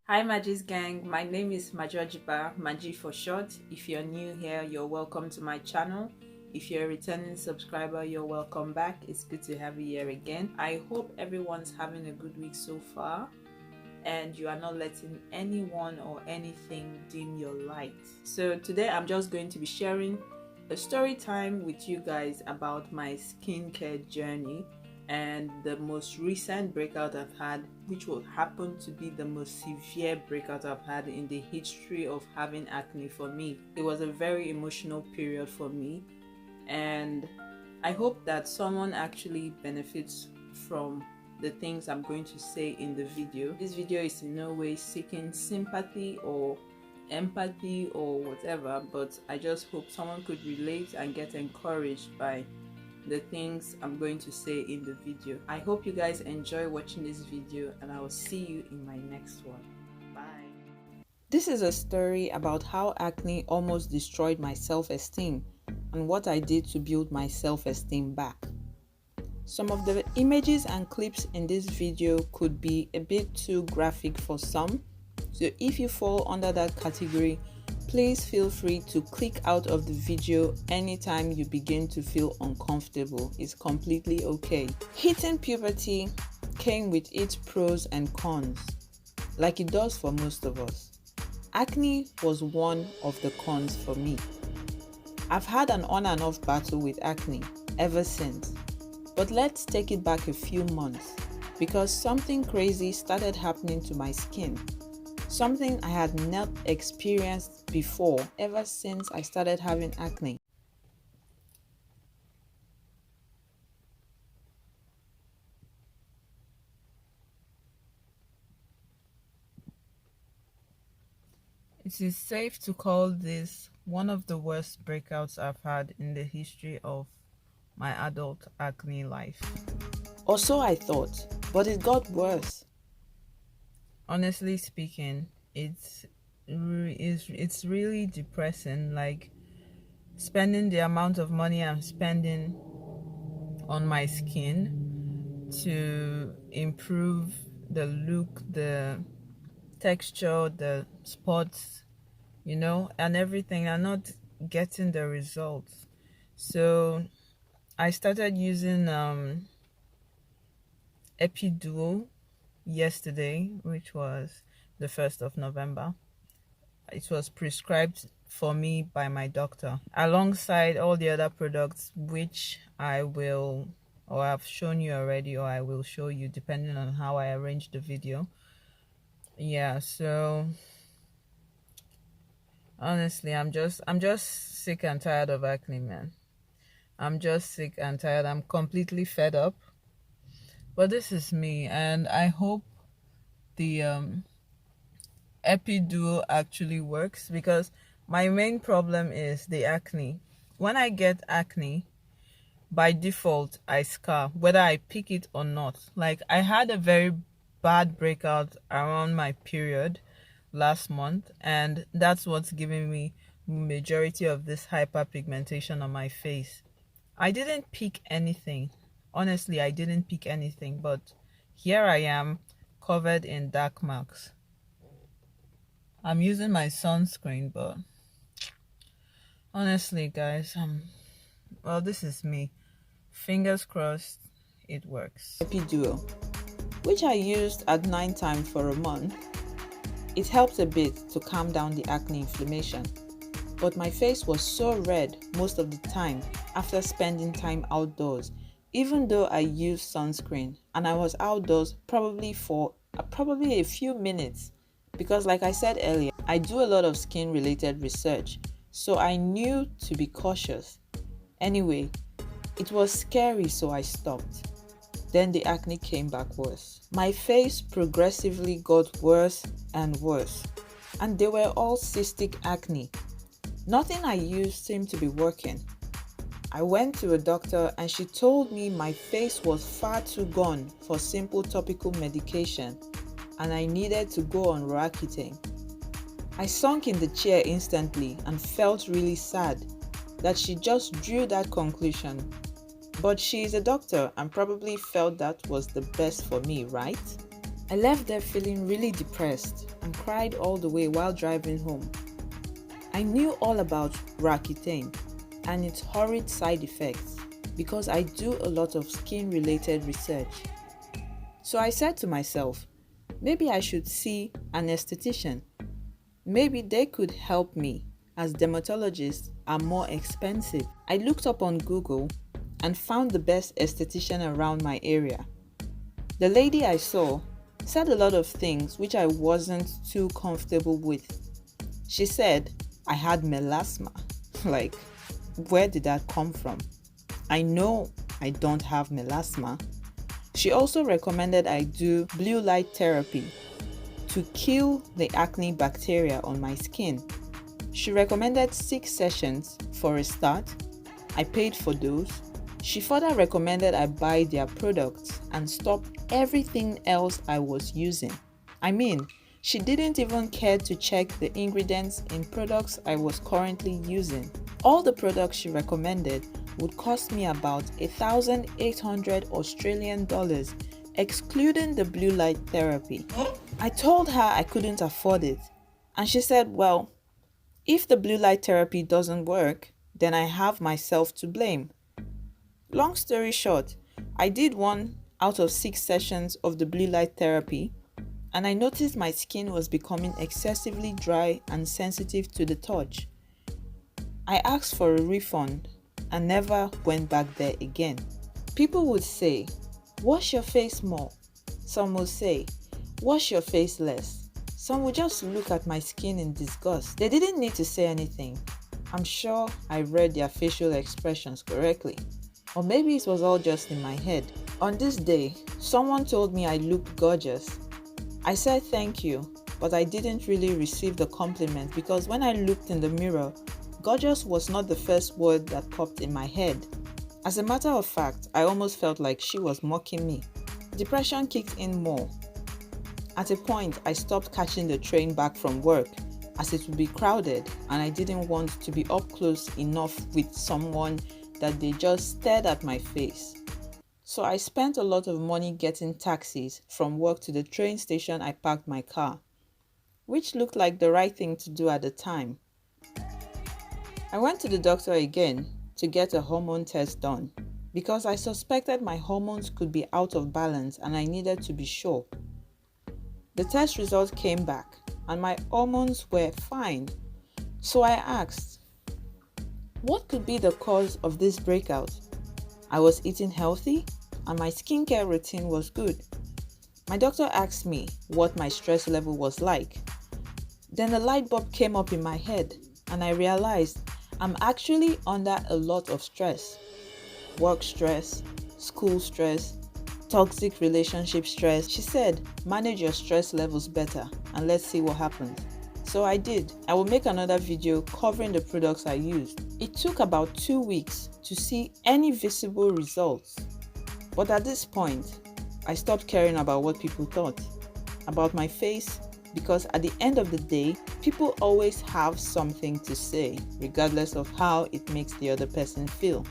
Hi Magie's gang, my name is Magie for short. If you're new here, you're welcome to my channel. If you're a returning subscriber, you're welcome back. It's good to have you here again. I hope everyone's having a good week so far and you are not letting anyone or anything dim your light. So today I'm just going to be sharing a story time with you guys about my skincare journey and the most recent breakout I've had, which will happen to be the most severe breakout I've had in the history of having acne for me. It was a very emotional period for me, and I hope that someone actually benefits from the things I'm going to say in the video. This video is in no way seeking sympathy or empathy or whatever, but I just hope someone could relate and get encouraged by the things I'm going to say in the video. I hope you guys enjoy watching this video, and I will see you in my next one. Bye. This is a story about how acne almost destroyed my self-esteem and what I did to build my self-esteem back. Some of the images and clips in this video could be a bit too graphic for some, so if you fall under that category, please feel free to click out of the video anytime you begin to feel uncomfortable. It's completely okay. Hitting puberty came with its pros and cons, like it does for most of us. Acne was one of the cons for me. I've had an on and off battle with acne ever since, but let's take it back a few months because something crazy started happening to my skin. Something I had not experienced before ever since I started having acne. It is safe to call this one of the worst breakouts I've had in the history of my adult acne life. Or so I thought, but it got worse. Honestly speaking, it's really depressing, like spending the amount of money I'm spending on my skin to improve the look, the texture, the spots, and everything. I'm not getting the results. So I started using Epiduo yesterday, which was the 1st of November. It was prescribed for me by my doctor, alongside all the other products which I will, or I've shown you already, or I will show you depending on how I arrange the video. Yeah, so honestly, I'm just sick and tired of acne, man. I'm just sick and tired. I'm completely fed up. But this is me, and I hope the Epiduo actually works, because my main problem is the acne. When I get acne, by default I scar, whether I pick it or not. Like, I had a very bad breakout around my period last month, and that's what's giving me majority of this hyperpigmentation on my face. I didn't pick anything. Honestly, I didn't pick anything, but here I am, covered in dark marks. I'm using my sunscreen, but honestly, guys, well, this is me. Fingers crossed it works. Epiduo, which I used at 9 times for a month. It helped a bit to calm down the acne inflammation, but my face was so red most of the time after spending time outdoors, even though I used sunscreen, and I was outdoors probably for a few minutes, because like I said earlier, I do a lot of skin related research, so I knew to be cautious. Anyway, it was scary, so I stopped. Then the acne came back worse. My face progressively got worse and worse, and they were all cystic acne. Nothing I used seemed to be working. I went to a doctor and she told me my face was far too gone for simple topical medication and I needed to go on Roaccutane. I sunk in the chair instantly and felt really sad that she just drew that conclusion. But she is a doctor and probably felt that was the best for me, right? I left there feeling really depressed and cried all the way while driving home. I knew all about Roaccutane and its horrid side effects because I do a lot of skin-related research. So I said to myself, maybe I should see an esthetician. Maybe they could help me, as dermatologists are more expensive. I looked up on Google and found the best esthetician around my area. The lady I saw said a lot of things which I wasn't too comfortable with. She said I had melasma. Like, where did that come from? I know I don't have melasma. She also recommended I do blue light therapy to kill the acne bacteria on my skin. She recommended 6 sessions for a start. I paid for those. She further recommended I buy their products and stop everything else I was using. I mean, she didn't even care to check the ingredients in products I was currently using. All the products she recommended would cost me about 1,800 Australian dollars, excluding the blue light therapy. I told her I couldn't afford it, and she said, well, if the blue light therapy doesn't work, then I have myself to blame. Long story short, I did 1 out of 6 sessions of the blue light therapy, and I noticed my skin was becoming excessively dry and sensitive to the touch. I asked for a refund and never went back there again. People would say, wash your face more. Some would say, wash your face less. Some would just look at my skin in disgust. They didn't need to say anything. I'm sure I read their facial expressions correctly. Or maybe it was all just in my head. On this day, someone told me I looked gorgeous. I said thank you, but I didn't really receive the compliment because when I looked in the mirror, gorgeous was not the first word that popped in my head. As a matter of fact, I almost felt like she was mocking me. Depression kicked in more. At a point, I stopped catching the train back from work as it would be crowded and I didn't want to be up close enough with someone that they just stared at my face. So I spent a lot of money getting taxis from work to the train station I parked my car, which looked like the right thing to do at the time. I went to the doctor again to get a hormone test done because I suspected my hormones could be out of balance and I needed to be sure. The test results came back and my hormones were fine. So I asked, what could be the cause of this breakout? I was eating healthy and my skincare routine was good. My doctor asked me what my stress level was like. Then a light bulb came up in my head and I realized I'm actually under a lot of stress. Work stress, school stress, toxic relationship stress. She said, manage your stress levels better and let's see what happens. So I did. I will make another video covering the products I used. It took about 2 weeks to see any visible results. But at this point, I stopped caring about what people thought about my face because at the end of the day, people always have something to say, regardless of how it makes the other person feel.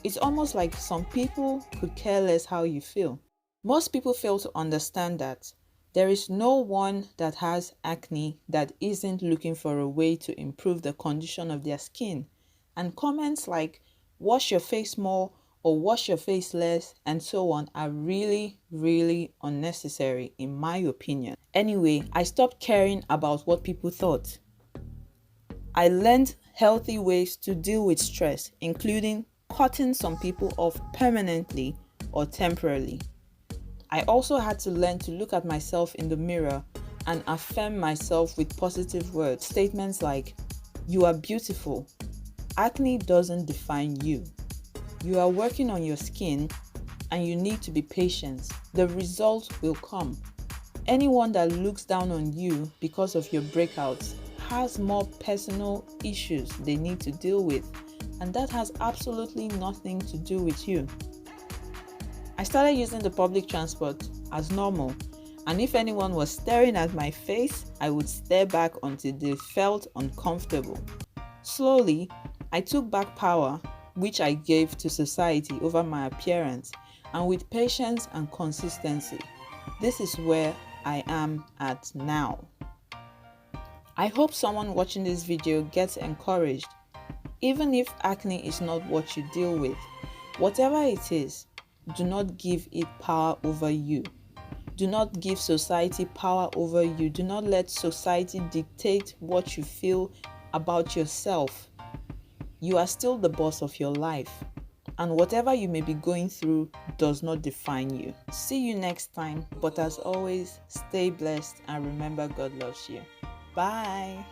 It's almost like some people could care less how you feel. Most people fail to understand that there is no one that has acne that isn't looking for a way to improve the condition of their skin. And comments like, wash your face more or wash your face less and so on are really, really unnecessary in my opinion. Anyway, I stopped caring about what people thought. I learned healthy ways to deal with stress, including cutting some people off permanently or temporarily. I also had to learn to look at myself in the mirror and affirm myself with positive words. Statements like, you are beautiful. Acne doesn't define you. You are working on your skin and you need to be patient. The result will come. Anyone that looks down on you because of your breakouts has more personal issues they need to deal with, and that has absolutely nothing to do with you. I started using the public transport as normal, and if anyone was staring at my face, I would stare back until they felt uncomfortable. Slowly, I took back power, which I gave to society over my appearance, and with patience and consistency, This is where I am at now. I hope someone watching this video gets encouraged. Even if acne is not what you deal with, whatever it is, do not give it power over you. Do not give society power over you. Do not let society dictate what you feel about yourself. You are still the boss of your life, and whatever you may be going through does not define you. See you next time, but as always, stay blessed and remember God loves you. Bye.